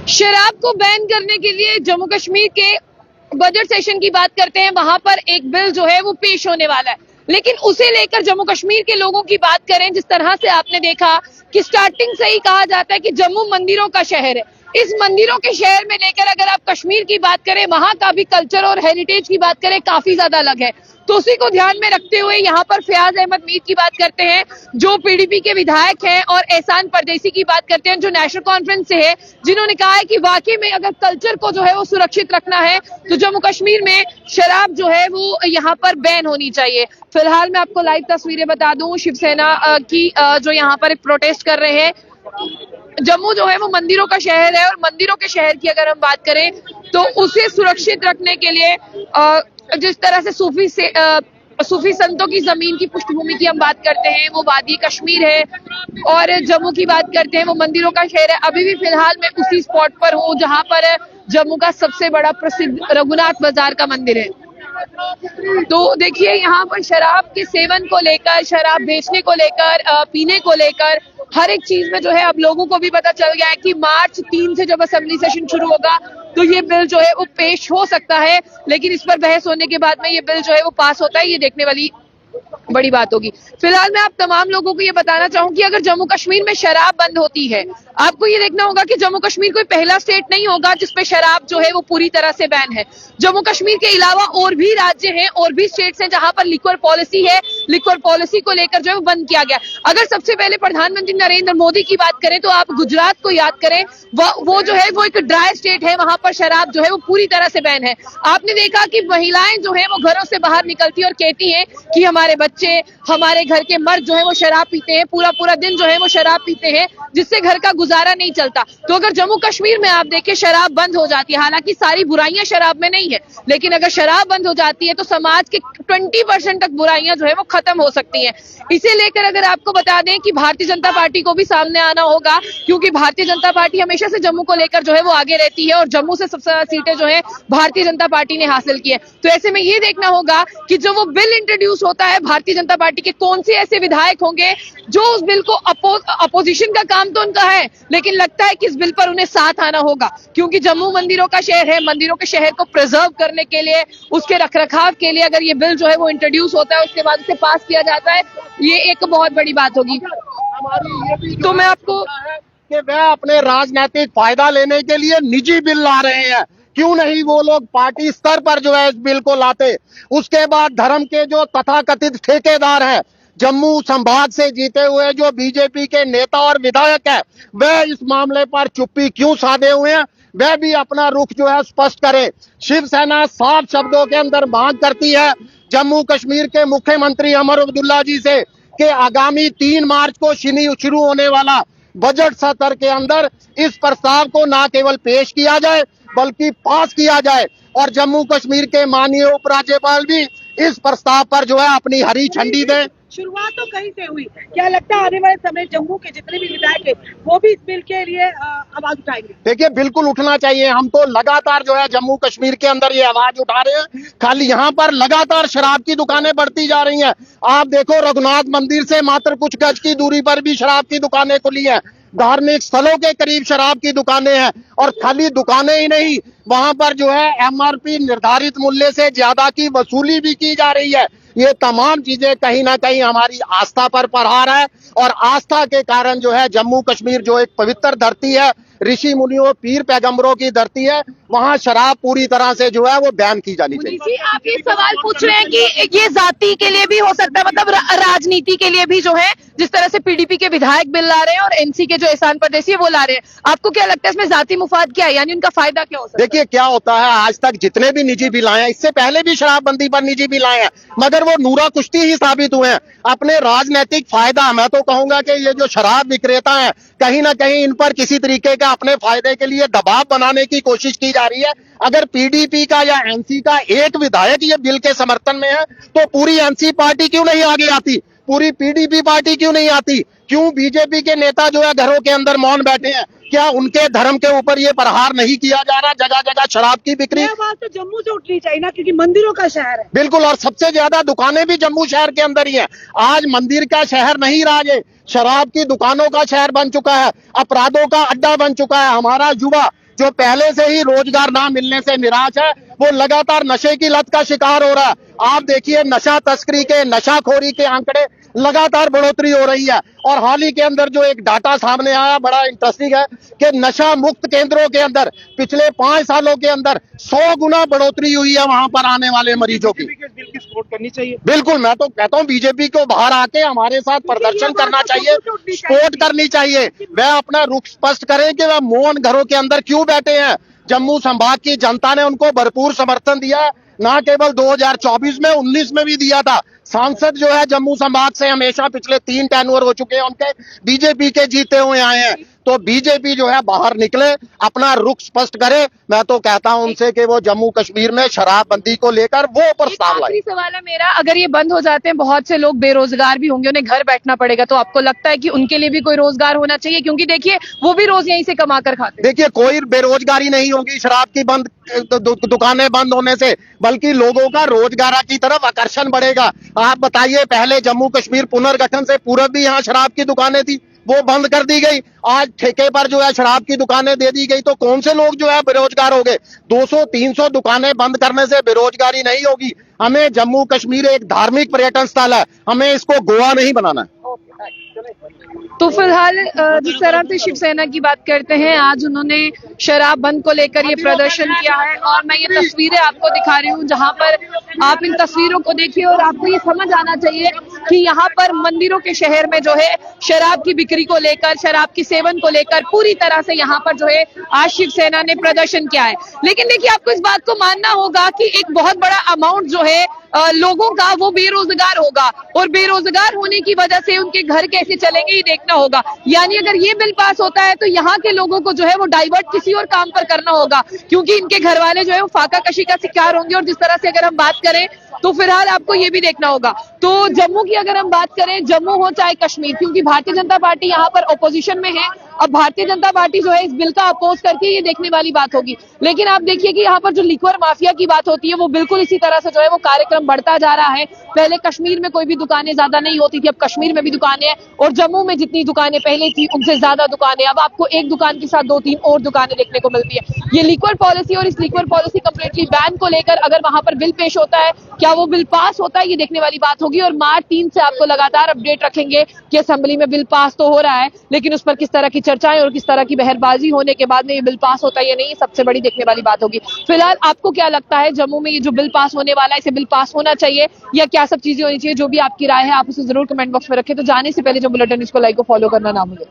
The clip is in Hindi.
शराब को बैन करने के लिए जम्मू कश्मीर के बजट सेशन की बात करते हैं, वहां पर एक बिल जो है वो पेश होने वाला है, लेकिन उसे लेकर जम्मू कश्मीर के लोगों की बात करें, जिस तरह से आपने देखा कि स्टार्टिंग से ही कहा जाता है कि जम्मू मंदिरों का शहर है। इस मंदिरों के शहर में लेकर अगर आप कश्मीर की बात करें, वहां का भी कल्चर और हेरिटेज की बात करें, काफी ज्यादा अलग है। तो उसी को ध्यान में रखते हुए यहाँ पर फयाज अहमद मीर की बात करते हैं, जो पीडीपी के विधायक हैं, और एहसान परदेसी की बात करते हैं, जो नेशनल कॉन्फ्रेंस से है, जिन्होंने कहा है कि वाकई में अगर कल्चर को जो है वो सुरक्षित रखना है तो जम्मू कश्मीर में शराब जो है वो यहाँ पर बैन होनी चाहिए। फिलहाल मैं आपको लाइव तस्वीरें बता दूं शिवसेना की, जो यहाँ पर प्रोटेस्ट कर रहे हैं। जम्मू जो है वो मंदिरों का शहर है, और मंदिरों के शहर की अगर हम बात करें तो उसे सुरक्षित रखने के लिए जिस तरह से सूफी संतों की जमीन की पृष्ठभूमि की हम बात करते हैं, वो वादी कश्मीर है, और जम्मू की बात करते हैं वो मंदिरों का शहर है। अभी भी फिलहाल मैं उसी स्पॉट पर हूँ जहां पर जम्मू का सबसे बड़ा प्रसिद्ध रघुनाथ बाजार का मंदिर है। तो देखिए यहाँ पर शराब के सेवन को लेकर, शराब बेचने को लेकर, पीने को लेकर हर एक चीज में जो है अब लोगों को भी पता चल गया है कि मार्च 3 से जब असेंबली सेशन शुरू होगा तो ये बिल जो है वो पेश हो सकता है, लेकिन इस पर बहस होने के बाद में ये बिल जो है वो पास होता है, ये देखने वाली बड़ी बात होगी। फिलहाल मैं आप तमाम लोगों को ये बताना चाहूंगी, अगर जम्मू कश्मीर में शराब बंद होती है, आपको ये देखना होगा कि जम्मू कश्मीर कोई पहला स्टेट नहीं होगा जिसपे शराब जो है वो पूरी तरह से बैन है। जम्मू कश्मीर के अलावा और भी राज्य हैं और भी स्टेट्स हैं जहां पर लिक्वर पॉलिसी है, लिक्वर पॉलिसी को लेकर जो है वो बंद किया गया। अगर सबसे पहले प्रधानमंत्री नरेंद्र मोदी की बात करें तो आप गुजरात को याद करें, वो जो है वो एक ड्राई स्टेट है, वहां पर शराब जो है वो पूरी तरह से बैन है। आपने देखा कि महिलाएं जो है वो घरों से बाहर निकलती और कहती हैं कि हमारे बच्चे, हमारे घर के मर्द जो है वो शराब पीते हैं, पूरा पूरा दिन जो है वो शराब पीते हैं, जिससे घर का गुजारा नहीं चलता। तो अगर जम्मू कश्मीर में आप देखें शराब बंद हो जाती है, हालांकि सारी बुराइयां शराब में नहीं है, लेकिन अगर शराब बंद हो जाती है तो समाज के 20% तक बुराइयां जो है वो खत्म हो सकती हैं। इसे लेकर अगर आपको बता दें कि भारतीय जनता पार्टी को भी सामने आना होगा, क्योंकि भारतीय जनता पार्टी हमेशा से जम्मू को लेकर जो है वो आगे रहती है, और जम्मू से सबसे ज्यादा सीटें जो है भारतीय जनता पार्टी ने हासिल की है। तो ऐसे में ये देखना होगा कि जो वो बिल इंट्रोड्यूस होता है, भारतीय जनता पार्टी के कौन से ऐसे विधायक होंगे जो उस बिल को अपोजिशन का काम तो उनका है, लेकिन लगता है कि इस बिल पर उन्हें साथ आना होगा, क्योंकि जम्मू मंदिरों का शहर है। मंदिरों के शहर को प्रिजर्व करने के लिए, उसके रखरखाव के लिए अगर ये बिल जो है वो इंट्रोड्यूस होता है, उसके बाद उसे पास किया जाता है, ये एक बहुत बड़ी बात होगी। तो मैं आपको कि वह अपने राजनीतिक फायदा लेने के लिए निजी बिल ला रहे हैं, क्यों नहीं वो लोग पार्टी स्तर पर जो है इस बिल को लाते। उसके बाद धर्म के जो तथाकथित ठेकेदार हैं, जम्मू संभाग से जीते हुए जो बीजेपी के नेता और विधायक है, वह इस मामले पर चुप्पी क्यों साधे हुए हैं, वह भी अपना रुख जो है स्पष्ट करे। शिवसेना साफ शब्दों के अंदर मांग करती है जम्मू कश्मीर के मुख्यमंत्री उमर अब्दुल्ला जी से कि आगामी 3 मार्च को शुरू होने वाला बजट सत्र के अंदर इस प्रस्ताव को न केवल पेश किया जाए बल्कि पास किया जाए, और जम्मू कश्मीर के माननीय उपराज्यपाल भी इस प्रस्ताव पर जो है अपनी हरी झंडी दें। शुरुआत तो कहीं से हुई, क्या लगता है आने वाले समय जम्मू के जितने भी विधायक हैं वो भी इस बिल के लिए आवाज उठाएंगे? देखिए, बिल्कुल उठना चाहिए। हम तो लगातार जो है जम्मू कश्मीर के अंदर ये आवाज उठा रहे हैं। खाली यहाँ पर लगातार शराब की दुकानें बढ़ती जा रही हैं। आप देखो, रघुनाथ मंदिर से मात्र कुछ गज की दूरी पर भी शराब की दुकानें खुली हैं, धार्मिक स्थलों के करीब शराब की दुकानें हैं, और खाली दुकानें ही नहीं, वहां पर जो है एमआरपी निर्धारित मूल्य से ज्यादा की वसूली भी की जा रही है। ये तमाम चीजें कहीं ना कहीं हमारी आस्था पर प्रहार है, और आस्था के कारण जो है जम्मू कश्मीर जो एक पवित्र धरती है, ऋषि मुनियों पीर पैगंबरों की धरती है, वहाँ शराब पूरी तरह से जो है वो बैन की जानी चाहिए। जी, आप ये सवाल पूछ रहे हैं कि ये जाति के लिए भी हो सकता है, मतलब राजनीति के लिए भी जो है, जिस तरह से पीडीपी के विधायक बिल ला रहे हैं और एनसी के जो एहसान परदेसी है वो ला रहे हैं, आपको क्या लगता है इसमें जाति मुफाद क्या है, यानी उनका फायदा क्या हो सकता है? देखिए, क्या होता है, आज तक जितने भी निजी बिल आए हैं, इससे पहले भी शराबबंदी पर निजी बिल आए हैं, मगर वो नूरा कुश्ती ही साबित हुए हैं। अपने राजनीतिक फायदा, मैं तो कहूंगा कि ये जो शराब विक्रेता हैं, कहीं ना कहीं इन पर किसी तरीके का अपने फायदे के लिए दबाव बनाने की कोशिश की जा रही है। अगर पीडीपी का या एनसी का एक विधायक ये बिल के समर्थन में है तो पूरी एनसी पार्टी क्यों नहीं आगे आती, पूरी पीडीपी पार्टी क्यों नहीं आती, क्यों बीजेपी के नेता जो है घरों के अंदर मौन बैठे हैं? क्या उनके धर्म के ऊपर ये प्रहार नहीं किया जा रहा? जगह जगह शराब की बिक्री। ये बात तो जम्मू से उठनी चाहिए ना, क्योंकि मंदिरों का शहर है। बिल्कुल, और सबसे ज्यादा दुकानें भी जम्मू शहर के अंदर ही हैं। आज मंदिर का शहर नहीं रहा, ये शराब की दुकानों का शहर बन चुका है, अपराधों का अड्डा बन चुका है। हमारा युवा जो पहले से ही रोजगार ना मिलने से निराश है, वो लगातार नशे की लत का शिकार हो रहा है। आप देखिए, नशा तस्करी के, नशाखोरी के आंकड़े लगातार बढ़ोतरी हो रही है। और हाल ही के अंदर जो एक डाटा सामने आया बड़ा इंटरेस्टिंग है कि नशा मुक्त केंद्रों के अंदर पिछले 5 सालों के अंदर 100 गुना बढ़ोतरी हुई है वहां पर आने वाले मरीजों की। बिल की सपोर्ट करनी चाहिए। बिल्कुल, मैं तो कहता हूं बीजेपी को बाहर आके हमारे साथ प्रदर्शन करना चाहिए, सपोर्ट करनी चाहिए। वह अपना रुख स्पष्ट करें कि वह मौन घरों के अंदर क्यों बैठे हैं। जम्मू संभाग की जनता ने उनको भरपूर समर्थन दिया, ना केवल 2024 में, 19 में भी दिया था। सांसद जो है जम्मू संभाग से हमेशा पिछले 3 टेन्योर हो चुके हैं उनके, बीजेपी के जीते हुए आए हैं। तो बीजेपी जो है बाहर निकले, अपना रुख स्पष्ट करे। मैं तो कहता हूं उनसे कि वो जम्मू कश्मीर में शराबबंदी को लेकर वो प्रस्ताव लाए। आखिरी सवाल है मेरा, अगर ये बंद हो जाते हैं बहुत से लोग बेरोजगार भी होंगे, उन्हें घर बैठना पड़ेगा, तो आपको लगता है कि उनके लिए भी कोई रोजगार होना चाहिए? क्योंकि देखिए वो भी रोज यहीं से कमा कर खाते हैं। देखिए, कोई बेरोजगारी नहीं होगी शराब की बंद दुकानें बंद होने से, बल्कि लोगों का रोजगार की तरफ आकर्षण बढ़ेगा। आप बताइए, पहले जम्मू कश्मीर पुनर्गठन से पूर्व भी यहाँ शराब की दुकानें थी, वो बंद कर दी गई। आज ठेके पर जो है शराब की दुकानें दे दी गई, तो कौन से लोग जो है बेरोजगार हो गए? 200-300 दुकानें बंद करने से बेरोजगारी नहीं होगी। हमें जम्मू कश्मीर एक धार्मिक पर्यटन स्थल है, हमें इसको गोवा नहीं बनाना है। तो फिलहाल जिस तरह से शिवसेना की बात करते हैं, आज उन्होंने शराब बंद को लेकर ये प्रदर्शन किया है, और मैं ये तस्वीरें आपको दिखा रही हूँ, जहां पर आप इन तस्वीरों को देखिए और आपको ये समझ आना चाहिए कि यहाँ पर मंदिरों के शहर में जो है शराब की बिक्री को लेकर, शराब की सेवन को लेकर पूरी तरह से यहाँ पर जो है आज शिवसेना ने प्रदर्शन किया है। लेकिन देखिए, आपको इस बात को मानना होगा कि एक बहुत बड़ा अमाउंट जो है लोगों का वो बेरोजगार होगा, और बेरोजगार होने की वजह से उनके घर कैसे चलेंगे ये देखना होगा। यानी अगर ये बिल पास होता है तो यहाँ के लोगों को जो है वो डाइवर्ट किसी और काम पर करना होगा, क्योंकि इनके घर वाले जो है वो फाका कशी का शिकार होंगे। और जिस तरह से अगर हम बात करें तो फिलहाल आपको ये भी देखना होगा। तो जम्मू की अगर हम बात करें, जम्मू हो चाहे कश्मीर, क्योंकि भारतीय जनता पार्टी यहाँ पर ओपोजिशन में है, अब भारतीय जनता पार्टी जो है इस बिल का अपोज करके ये देखने वाली बात होगी। लेकिन आप देखिए कि यहाँ पर जो लिक्वर माफिया की बात होती है वो बिल्कुल इसी तरह से जो है वो कार्यक्रम बढ़ता जा रहा है। पहले कश्मीर में कोई भी दुकानें ज्यादा नहीं होती थी, अब कश्मीर में भी दुकानें हैं, और जम्मू में जितनी दुकानें पहले थी उनसे ज्यादा दुकानें, अब आपको एक दुकान के साथ 2-3 और दुकानें देखने को मिलती है। ये लिक्वर पॉलिसी और इस लिक्वर पॉलिसी कंप्लीटली बैन को लेकर अगर वहां पर बिल पेश होता है, क्या वो बिल पास होता है, ये देखने वाली बात होगी। और मार्च 3 से आपको लगातार अपडेट रखेंगे कि असेंबली में बिल पास तो हो रहा है, लेकिन उस पर किस तरह की चर्चाएं और किस तरह की बहसबाजी होने के बाद में ये बिल पास होता है या नहीं, ये सबसे बड़ी देखने वाली बात होगी। फिलहाल आपको क्या लगता है, जम्मू में ये जो बिल पास होने वाला है, इसे बिल पास होना चाहिए या क्या सब चीजें होनी चाहिए? जो भी आपकी राय है आप उसे जरूर कमेंट बॉक्स में रखें। तो जाने से पहले जो बुलेटिन इसको लाइक को फॉलो करना ना भूलें।